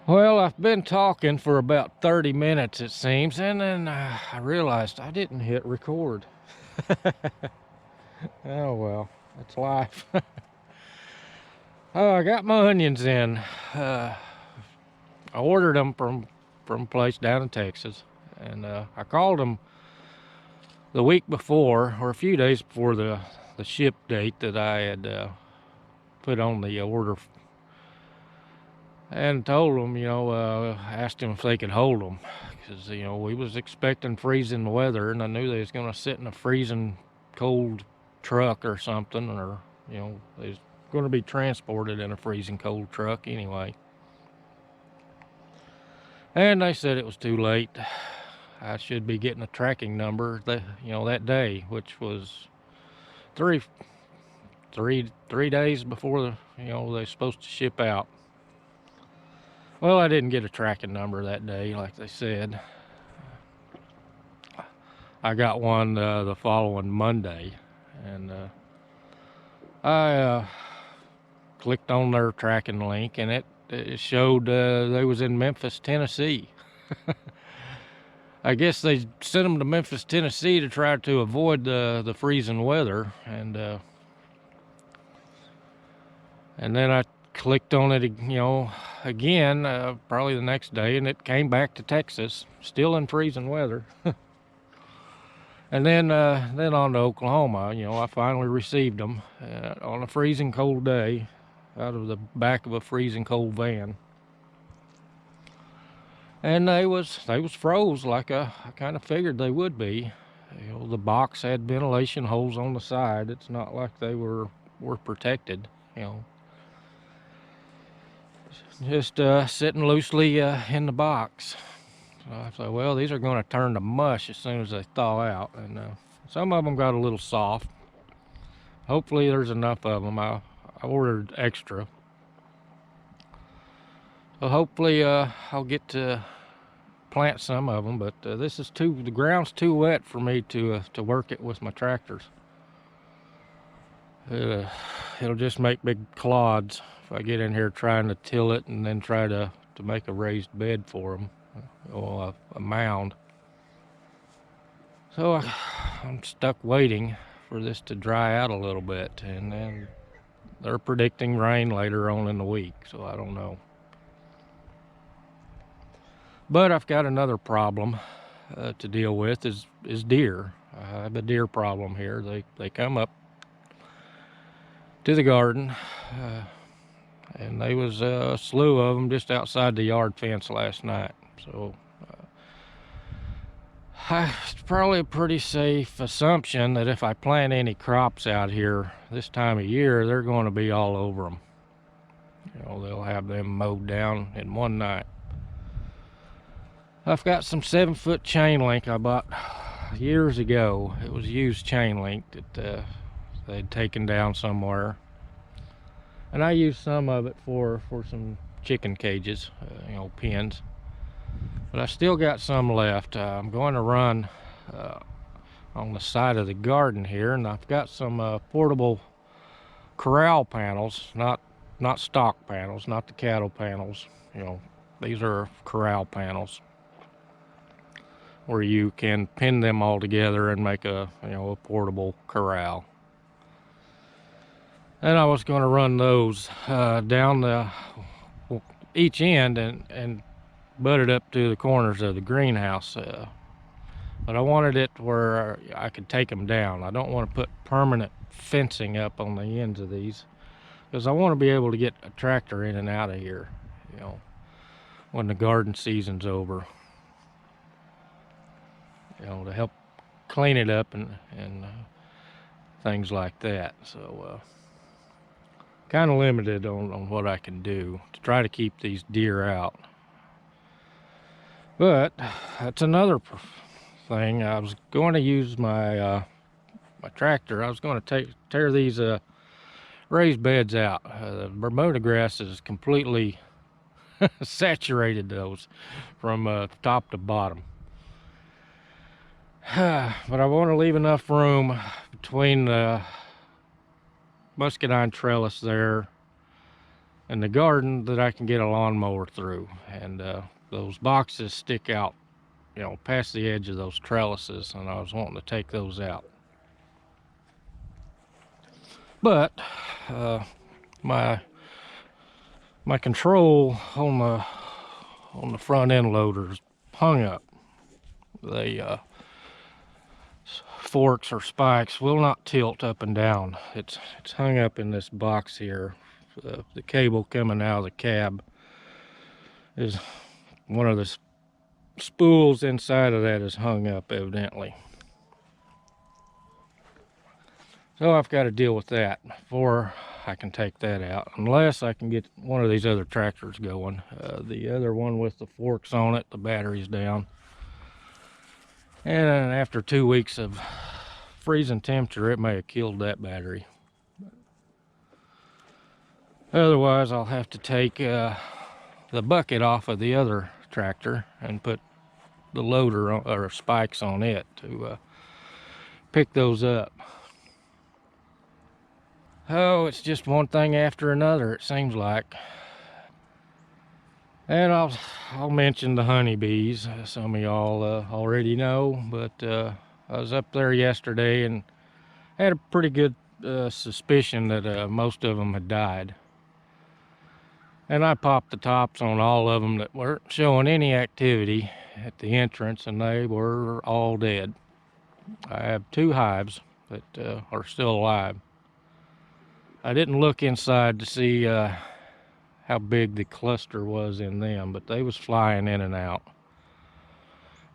Well, I've been talking for about 30 minutes, it seems, and then I realized I didn't hit record. Oh well, it's life. Oh, I got my onions in. I ordered them from a place down in Texas, and I called them the week before, or a few days before the ship date that I had put on the order, and told them, asked them if they could hold them, because we was expecting freezing weather, and I knew they was going to sit in a freezing cold truck or something, or they was going to be transported in a freezing cold truck anyway. And they said it was too late. I should be getting a tracking number that day, which was three days before they're supposed to ship out. Well, I didn't get a tracking number that day, like they said. I got one the following Monday, and I clicked on their tracking link, and it showed they was in Memphis, Tennessee. I guess they sent them to Memphis, Tennessee to try to avoid the freezing weather, and then I clicked on it, again, probably the next day, and it came back to Texas, still in freezing weather. And then on to Oklahoma. I finally received them on a freezing cold day, out of the back of a freezing cold van. And they was froze like I kind of figured they would be. The box had ventilation holes on the side. It's not like they were protected. Just sitting loosely in the box. So I thought, well, these are going to turn to mush as soon as they thaw out, and some of them got a little soft. Hopefully there's enough of them. I ordered extra, so hopefully I'll get to plant some of them. But the ground's too wet for me to work it with my tractors. It'll just make big clods if I get in here trying to till it and then try to make a raised bed for them. Or a mound. So I'm stuck waiting for this to dry out a little bit, and then they're predicting rain later on in the week, so I don't know. But I've got another problem to deal with is deer. I have a deer problem here. They come up to the garden, and there was a slew of them just outside the yard fence last night. So it's probably a pretty safe assumption that if I plant any crops out here this time of year, they're going to be all over them. They'll have them mowed down in one night. I've got some 7-foot chain link I bought years ago. It was used chain link that they'd taken down somewhere, and I used some of it for some chicken cages, pens. But I still got some left. I'm going to run on the side of the garden here, and I've got some portable corral panels, not stock panels, not the cattle panels. These are corral panels where you can pin them all together and make a portable corral. And I was going to run those down each end and butted up to the corners of the greenhouse, but I wanted it where I could take them down. I don't want to put permanent fencing up on the ends of these, because I want to be able to get a tractor in and out of here when the garden season's over, to help clean it up and things like that. So kind of limited on what I can do to try to keep these deer out. But that's another thing. I was going to use my my tractor. I was going to tear these raised beds out. The Bermuda grass is completely saturated those from top to bottom. But I want to leave enough room between the muscadine trellis there in the garden that I can get a lawnmower through. And those boxes stick out, you know, past the edge of those trellises, and I was wanting to take those out. But my control on the front end loaders hung up. They forks or spikes will not tilt up and down. It's hung up in this box here. The cable coming out of the cab is one of the spools inside of that is hung up evidently. So I've got to deal with that before I can take that out, unless I can get one of these other tractors going. The other one with the forks on it, the battery's down. And after 2 weeks of freezing temperature, it may have killed that battery. Otherwise, I'll have to take the bucket off of the other tractor and put the loader on, or spikes on it to pick those up. Oh, it's just one thing after another, it seems like. And I'll mention the honeybees. Some of y'all already know, but I was up there yesterday and had a pretty good suspicion that most of them had died. And I popped the tops on all of them that weren't showing any activity at the entrance, and they were all dead. I have 2 hives that are still alive. I didn't look inside to see how big the cluster was in them, but they was flying in and out,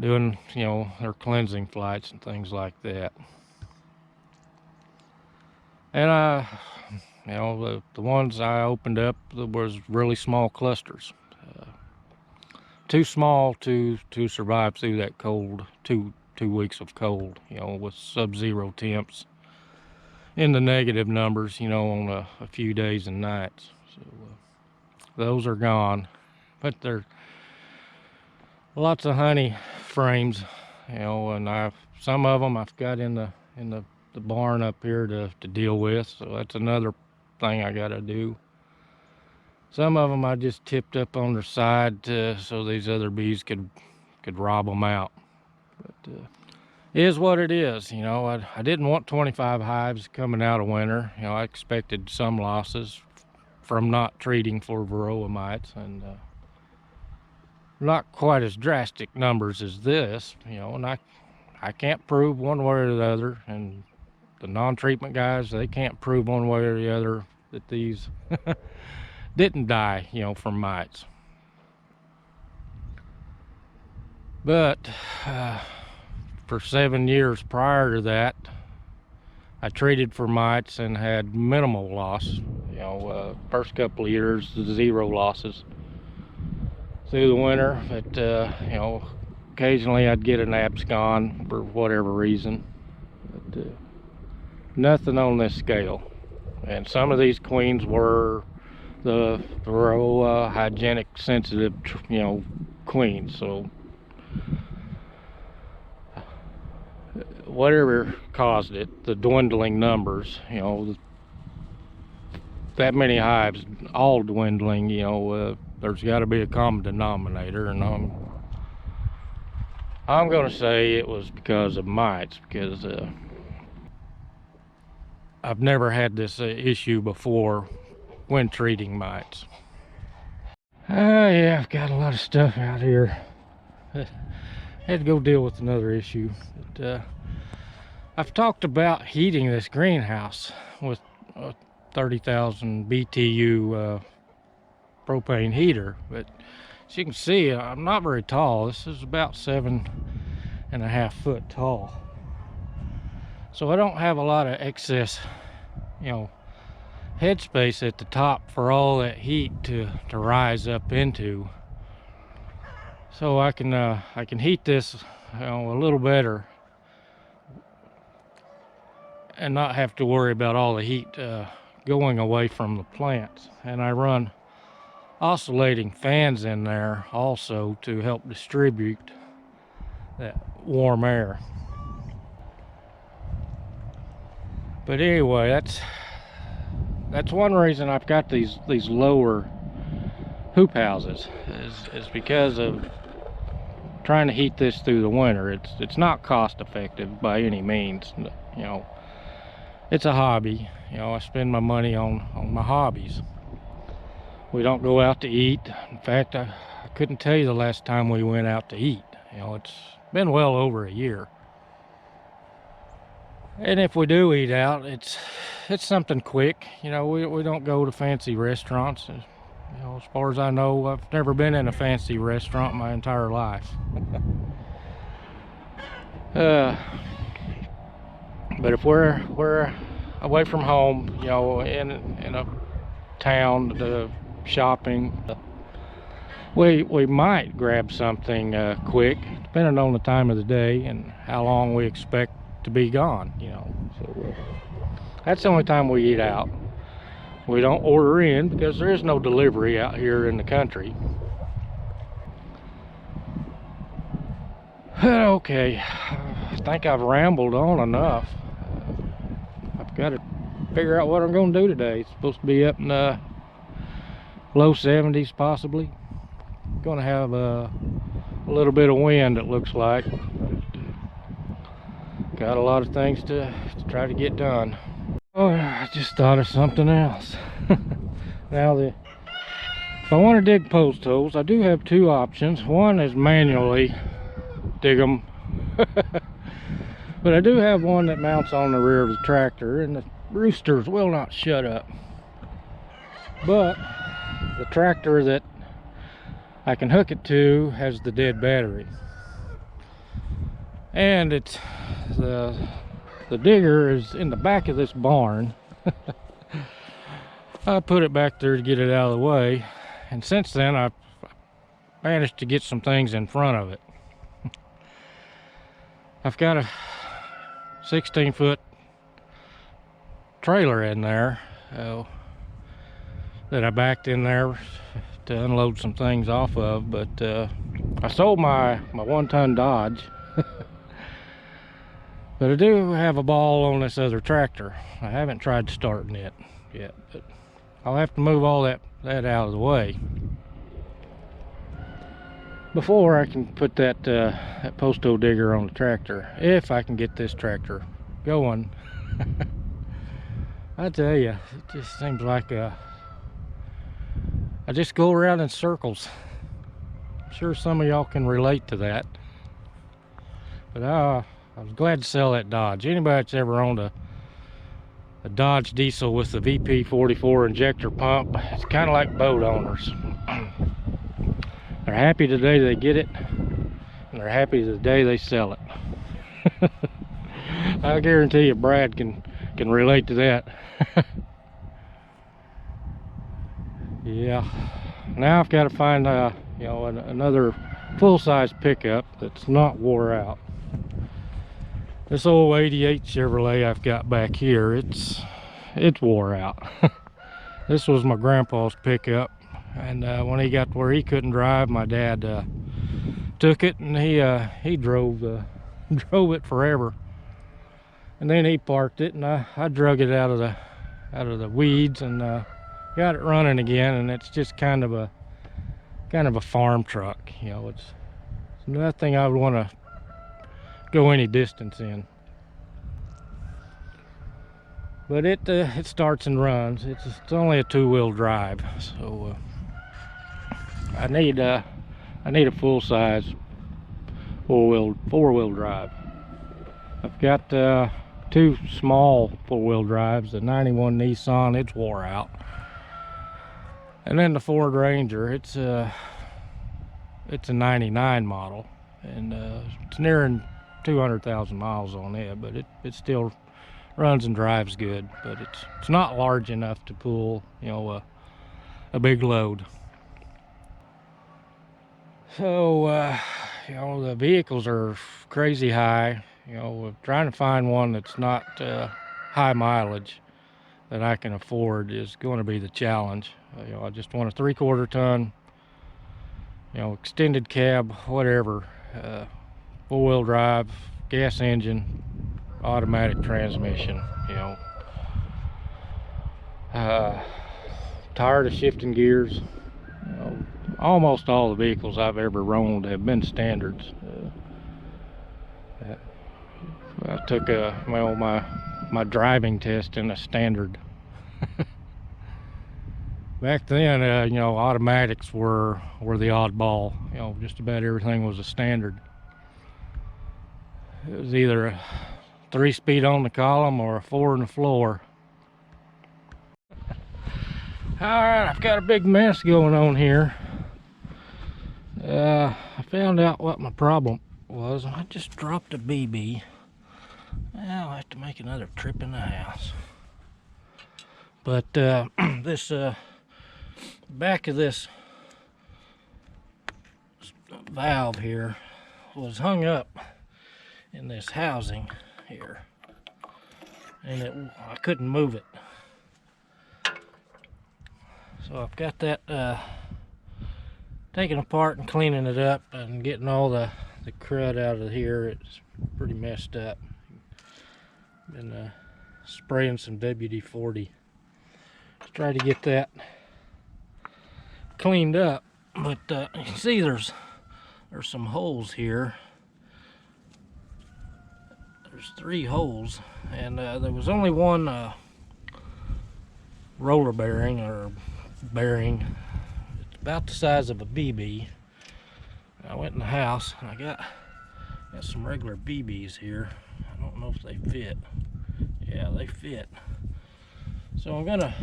doing, you know, their cleansing flights and things like that. And you know, the ones I opened up, there was really small clusters, too small to survive through that cold, two weeks of cold, you know, with sub-zero temps in the negative numbers, you know, on a few days and nights. So those are gone, but there's lots of honey frames, you know, and some of them I've got in the barn up here to deal with. So that's another thing I got to do. Some of them I just tipped up on their side so these other bees could rob them out. But it is what it is, you know. I didn't want 25 hives coming out of winter. You know, I expected some losses from not treating for varroa mites, and not quite as drastic numbers as this, you know. And I can't prove one way or the other, and the non-treatment guys, they can't prove one way or the other that these didn't die, you know, from mites. But for 7 years prior to that, I treated for mites and had minimal loss. You know, first couple of years, 0 losses through the winter. But you know, occasionally I'd get an abscon for whatever reason. But nothing on this scale. And some of these queens were the varroa hygienic sensitive, you know, queens. So whatever caused it, the dwindling numbers, you know, that many hives all dwindling, you know, there's got to be a common denominator, and I'm going to say it was because of mites, because I've never had this issue before when treating mites. Yeah, I've got a lot of stuff out here. Had to go deal with another issue. But, I've talked about heating this greenhouse with a 30,000 BTU propane heater, but as you can see, I'm not very tall. This is about 7.5 foot tall, so I don't have a lot of excess, you know, headspace at the top for all that heat to rise up into. So I can heat this, you know, a little better and not have to worry about all the heat going away from the plants. And I run oscillating fans in there also to help distribute that warm air. that's one reason I've got these lower hoop houses, is because of trying to heat this through the winter. It's not cost effective by any means. You know, it's a hobby. You know, I spend my money on my hobbies. We don't go out to eat. In fact, I couldn't tell you the last time we went out to eat. You know, it's been well over a year. And if we do eat out, it's something quick. You know, we don't go to fancy restaurants. You know, as far as I know, I've never been in a fancy restaurant my entire life. But if we're away from home, you know, in a town, shopping, we might grab something quick, depending on the time of the day and how long we expect to be gone. You know, so that's the only time we eat out. We don't order in because there is no delivery out here in the country. Okay, I think I've rambled on enough. I've got to figure out what I'm going to do today. It's supposed to be up in the low 70s possibly. Going to have a little bit of wind, it looks like. Got a lot of things to try to get done. Oh, I just thought of something else. Now, if I want to dig post holes, I do have two options. One is manually dig them. But I do have one that mounts on the rear of the tractor, and the roosters will not shut up. But the tractor that I can hook it to has the dead battery. And it's the digger is in the back of this barn. I put it back there to get it out of the way, and since then I've managed to get some things in front of it. I've got a 16-foot trailer in there that I backed in there to unload some things off of, but I sold my 1-ton Dodge. But I do have a ball on this other tractor. I haven't tried starting it yet, but I'll have to move all that out of the way before I can put that post hole digger on the tractor, if I can get this tractor going. I tell you, it just seems like I just go around in circles. I'm sure some of y'all can relate to that. But I was glad to sell that Dodge. Anybody that's ever owned a Dodge diesel with the VP44 injector pump, it's kind of like boat owners. They're happy the day they get it, and they're happy the day they sell it. I guarantee you Brad can relate to that. Yeah. Now I've got to find you know, another full-size pickup that's not wore out. This old 88 Chevrolet I've got back here, it's wore out. This was my grandpa's pickup, and when he got to where he couldn't drive, my dad took it, and he drove it forever. And then he parked it, and I drug it out of the weeds and got it running again. And it's just kind of a farm truck. You know, it's nothing I would want to go any distance in, but it starts and runs. It's only a 2-wheel drive, so I need a full-size 4-wheel drive. I've got 2 small 4-wheel drives. The 91 Nissan, it's wore out, and then the Ford Ranger, it's a 99 model, and it's nearing 200,000 miles on it, but it still runs and drives good. But it's not large enough to pull, you know, a big load. So you know, the vehicles are crazy high. You know, trying to find one that's not high mileage that I can afford is going to be the challenge. You know, I just want a 3/4 ton, you know, extended cab, whatever. 4-wheel drive, gas engine, automatic transmission, you know. Tired of shifting gears. You know, almost all the vehicles I've ever owned have been standards. I took my driving test in a standard. Back then, you know, automatics were the oddball. You know, just about everything was a standard. It was either a 3-speed on the column or a 4 in the floor. Alright, I've got a big mess going on here. I found out what my problem was. I just dropped a BB. I'll have to make another trip in the house. But this back of this valve here was hung up in this housing here, and I couldn't move it. So I've got that taken apart and cleaning it up and getting all the crud out of here. It's pretty messed up. Been spraying some WD-40 to try to get that cleaned up. But you can see there's some holes here. There's 3 holes, and there was only one roller bearing or bearing. It's about the size of a BB. I went in the house and I got some regular BBs here. I don't know if they fit. Yeah, they fit. So I'm gonna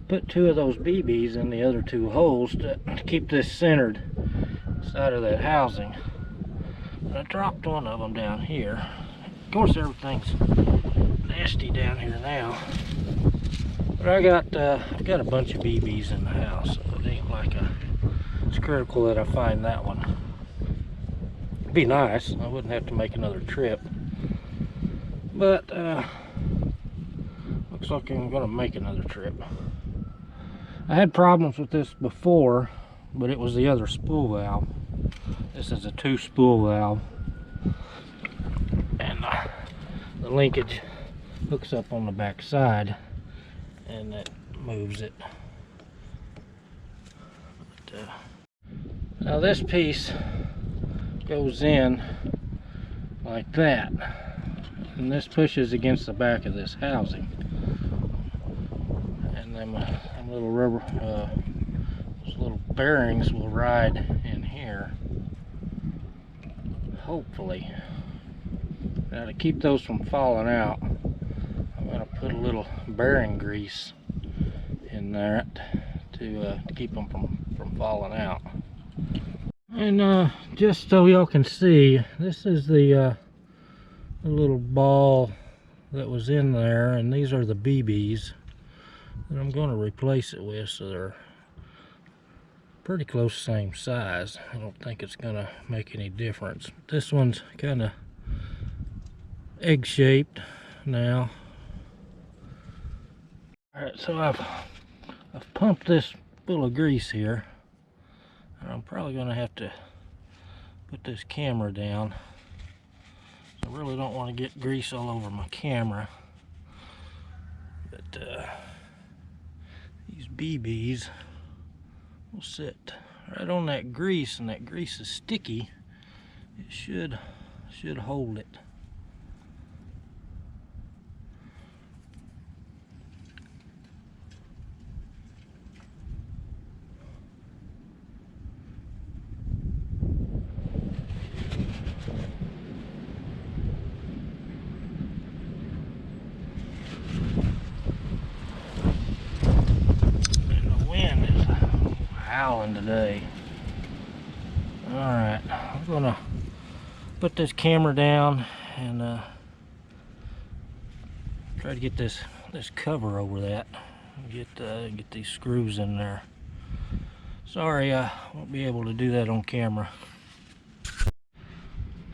put 2 of those BBs in the other 2 holes to keep this centered inside of that housing. And I dropped one of them down here. Of course, everything's nasty down here now. But I've got a bunch of BBs in the house, so it ain't like it's critical that I find that one. It'd be nice. I wouldn't have to make another trip. But looks like I'm gonna make another trip. I had problems with this before, but it was the other spool valve. This is a 2 spool valve, and the linkage hooks up on the back side, and that moves it. But, now this piece goes in like that, and this pushes against the back of this housing, and them little rubber those little bearings will ride in here, hopefully. Now, to keep those from falling out, I'm going to put a little bearing grease in there to keep them from falling out. And just so y'all can see, this is the little ball that was in there, and these are the BBs that I'm going to replace it with, so they're pretty close to the same size. I don't think it's going to make any difference. This one's kind of egg-shaped now. Alright, so I've pumped this full of grease here, and I'm probably going to have to put this camera down. I really don't want to get grease all over my camera, but these BBs will sit right on that grease, and that grease is sticky. It should hold it. Howling today. Alright, I'm gonna put this camera down and try to get this cover over that. Get these screws in there. Sorry, I won't be able to do that on camera.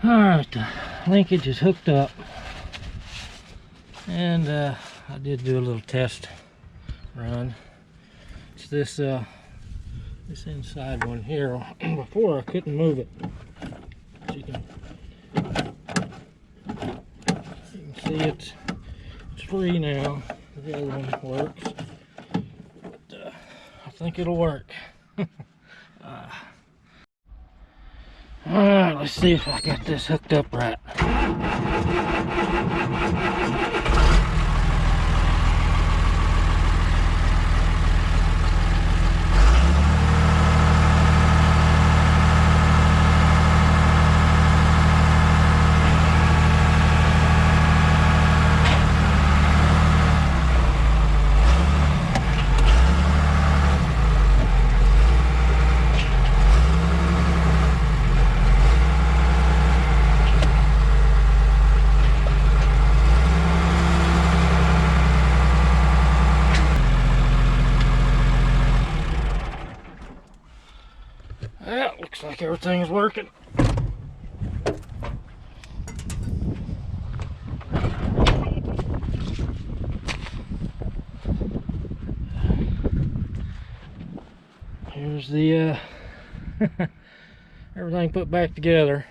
Alright, the linkage is hooked up, and I did do a little test run. It's this inside one here. Before I couldn't move it. As you can see, it's free now. The other one works. think it'll work. Alright, let's see if I got this hooked up right. Well, looks like everything is working. Here's the everything put back together.